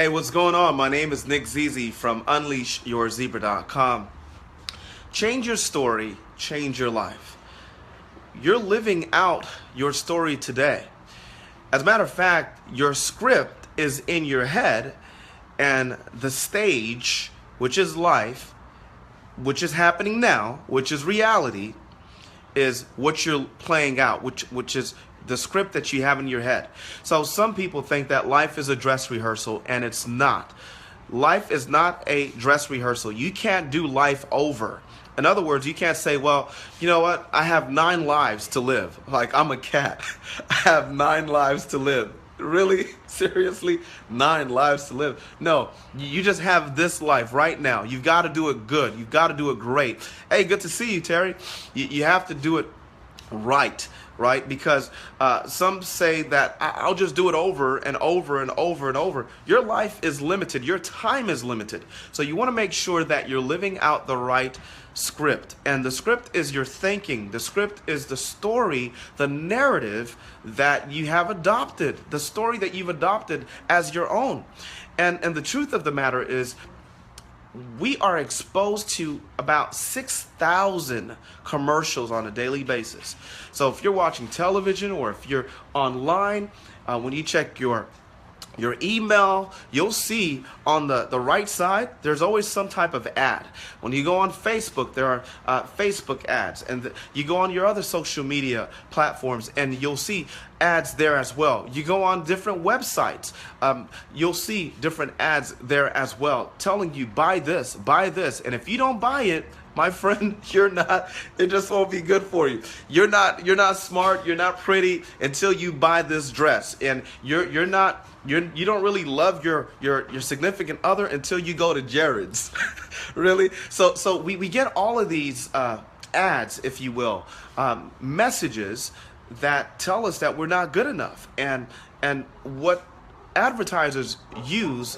Hey, what's going on? My name is Nick Zizi from UnleashYourZebra.com. Change your story, change your life. You're living out your story today. As a matter of fact, your script is in your head, and the stage, which is life, which is happening now, which is reality, is what you're playing out, which is the script that you have in your head. So some people think that life is a dress rehearsal, and it's not. Life is not a dress rehearsal. You can't do life over. In other words, you can't say, well, you know what? I have 9 lives to live. Like I'm a cat. I have 9 lives to live. Really? Seriously? 9 lives to live? No, you just have this life right now. You've got to do it good. You've got to do it great. Hey, good to see you, Terry. You have to do it right, because some say that I'll just do it over and over and over and over. Your life is limited. Your time is limited. So you want to make sure that you're living out the right script. And the script is your thinking. The script is the story, the narrative that you have adopted, the story that you've adopted as your own. And the truth of the matter is, we are exposed to about 6,000 commercials on a daily basis. So if you're watching television or if you're online, when you check your email, you'll see on the right side, there's always some type of ad. When you go on Facebook, there are Facebook ads. And you go on your other social media platforms and you'll see ads there as well. You go on different websites, you'll see different ads there as well, telling you buy this, buy this. And if you don't buy it, my friend, it just won't be good for you. You're not smart, you're not pretty until you buy this dress. And you don't really love your significant other until you go to Jared's. Really? So we get all of these ads, if you will, messages that tell us that we're not good enough. And what advertisers use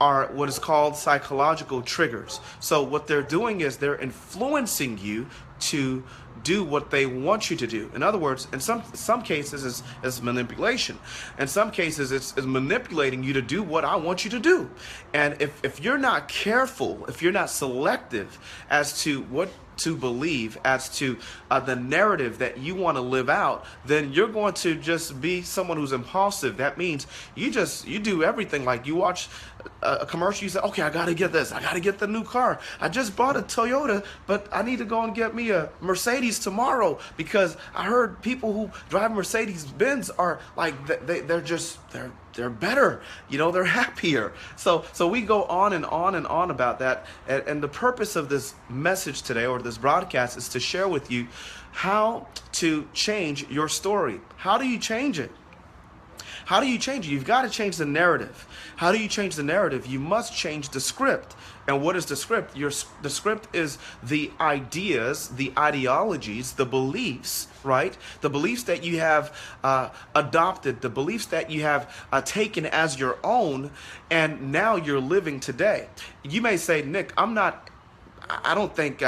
are what is called psychological triggers. So what they're doing is they're influencing you to do what they want you to do. In other words, in some cases it's manipulation. In some cases it's manipulating you to do what I want you to do. And if you're not careful, if you're not selective as to what to believe, as to the narrative that you want to live out, then you're going to just be someone who's impulsive. That means you do everything. Like you watch a commercial, you say, okay, I gotta get this, I gotta get the new car, I just bought a Toyota, but I need to go and get me a Mercedes tomorrow, because I heard people who drive Mercedes Benz are like, they're better, they're happier. So we go on and on and on about that. And the purpose of this message today, or this broadcast, is to share with you how to change your story. How do you change it? How do you change it? You've got to change the narrative. How do you change the narrative? You must change the script. And what is the script? The script is the ideas, the ideologies, the beliefs, right? The beliefs that you have adopted, the beliefs that you have taken as your own, and now you're living today. You may say, Nick, I don't think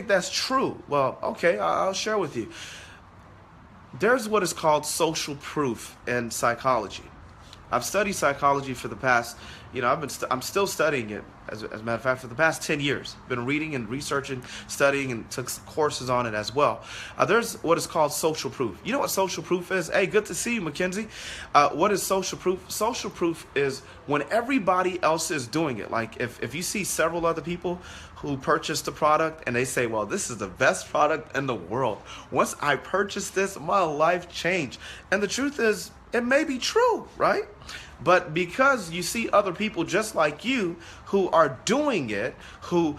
that's true. Well, okay, I'll share with you. There's what is called social proof in psychology. I've studied psychology for the past, I'm still studying it, as a matter of fact, for the past 10 years. Been reading and researching, studying, and took some courses on it as well. There's what is called social proof. You know what social proof is? Hey, good to see you, Mackenzie. What is social proof? Social proof is when everybody else is doing it. Like if you see several other people who purchased the product and they say, well, this is the best product in the world. Once I purchased this, my life changed. And the truth is, it may be true, right? But because you see other people just like you who are doing it, who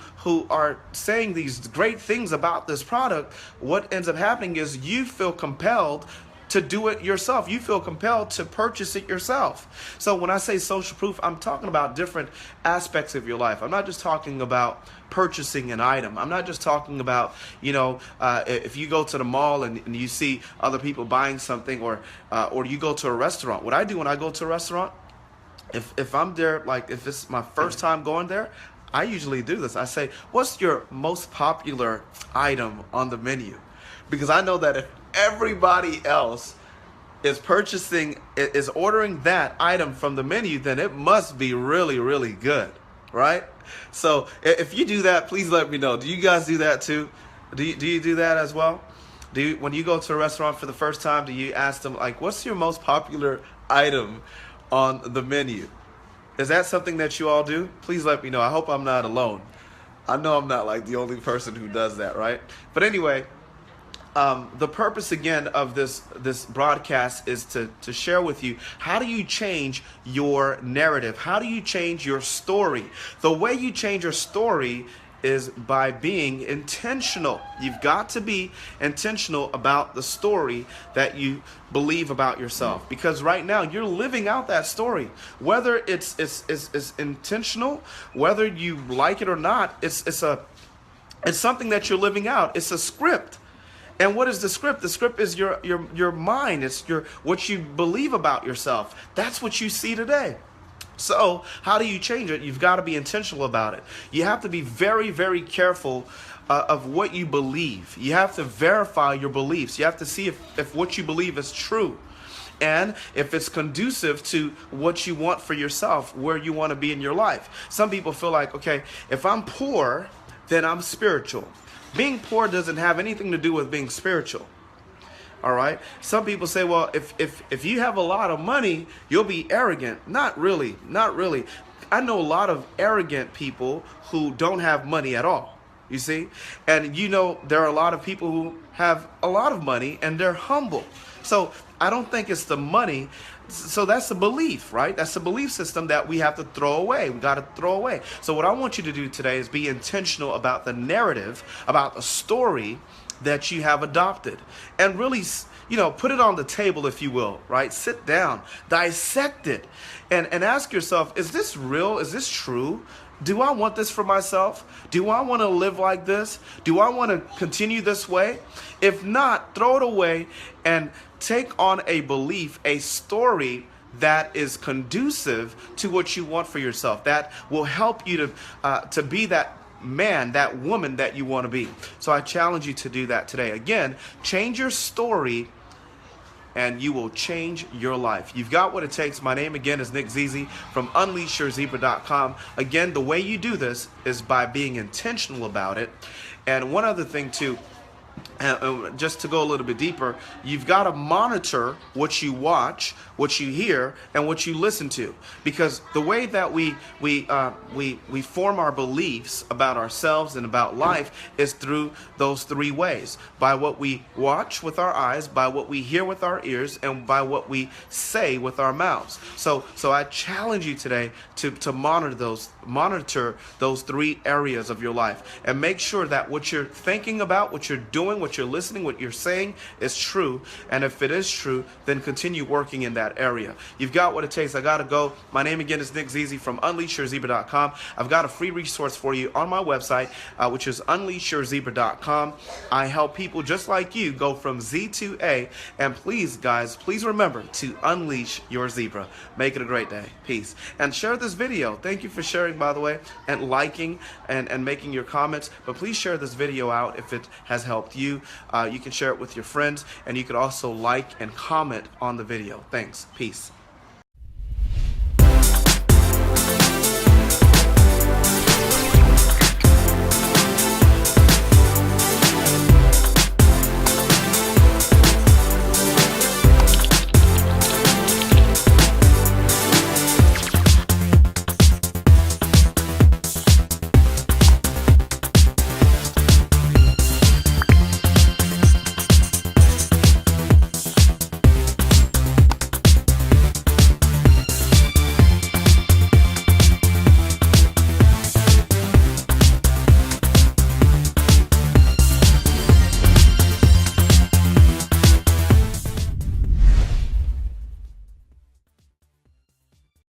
are saying these great things about this product, what ends up happening is you feel compelled to do it yourself. You feel compelled to purchase it yourself. So when I say social proof, I'm talking about different aspects of your life. I'm not just talking about purchasing an item. I'm not just talking about, if you go to the mall and you see other people buying something, or you go to a restaurant. What I do when I go to a restaurant, if I'm there, like if it's my first time going there, I usually do this. I say, what's your most popular item on the menu? Because I know that if everybody else is ordering that item from the menu, then it must be really, really good, right? So if you do that, please let me know. Do you guys do that too? Do you do that as well? When you go to a restaurant for the first time, do you ask them, like, what's your most popular item on the menu? Is that something that you all do? Please let me know. I hope I'm not alone. I know I'm not like the only person who does that, right? But anyway, the purpose again of this broadcast is to share with you, how do you change your narrative? How do you change your story? The way you change your story is by being intentional. You've got to be intentional about the story that you believe about yourself, because right now you're living out that story. Whether it's intentional, whether you like it or not, it's something that you're living out. It's a script. And what is the script? The script is your mind. It's what you believe about yourself. That's what you see today. So how do you change it? You've got to be intentional about it. You have to be very, very careful of what you believe. You have to verify your beliefs. You have to see if what you believe is true, and if it's conducive to what you want for yourself, where you want to be in your life. Some people feel like, okay, if I'm poor, then I'm spiritual. Being poor doesn't have anything to do with being spiritual. All right. Some people say, well, if you have a lot of money, you'll be arrogant. Not really. Not really. I know a lot of arrogant people who don't have money at all. You see? And there are a lot of people who have a lot of money and they're humble. So I don't think it's the money. So that's a belief, right? That's a belief system that we have to throw away. We got to throw away. So what I want you to do today is be intentional about the narrative, about the story that you have adopted, and really, put it on the table, if you will, right? Sit down, dissect it, and ask yourself, is this real? Is this true? Do I want this for myself? Do I want to live like this? Do I want to continue this way? If not, throw it away and take on a belief, a story that is conducive to what you want for yourself, that will help you to be that man, that woman that you want to be. So I challenge you to do that today. Again, change your story and you will change your life. You've got what it takes. My name again is Nick Zizi from UnleashYourZebra.com. Again, the way you do this is by being intentional about it. And one other thing too, just to go a little bit deeper, you've got to monitor what you watch, what you hear, and what you listen to, because the way that we form our beliefs about ourselves and about life is through those three ways: by what we watch with our eyes, by what we hear with our ears, and by what we say with our mouths. So I challenge you today to monitor those three areas of your life, and make sure that what you're thinking about, what you're doing, what you're listening, what you're saying is true. And if it is true, then continue working in that area. You've got what it takes. I gotta go. My name again is Nick Zizi from UnleashYourZebra.com. I've got a free resource for you on my website, which is UnleashYourZebra.com. I help people just like you go from Z to A. And please, guys, please remember to unleash your zebra. Make it a great day. Peace. And share this video. Thank you for sharing, by the way, and liking and making your comments. But please share this video out if it has helped you. You can share it with your friends, and you could also like and comment on the video. Thanks. Peace.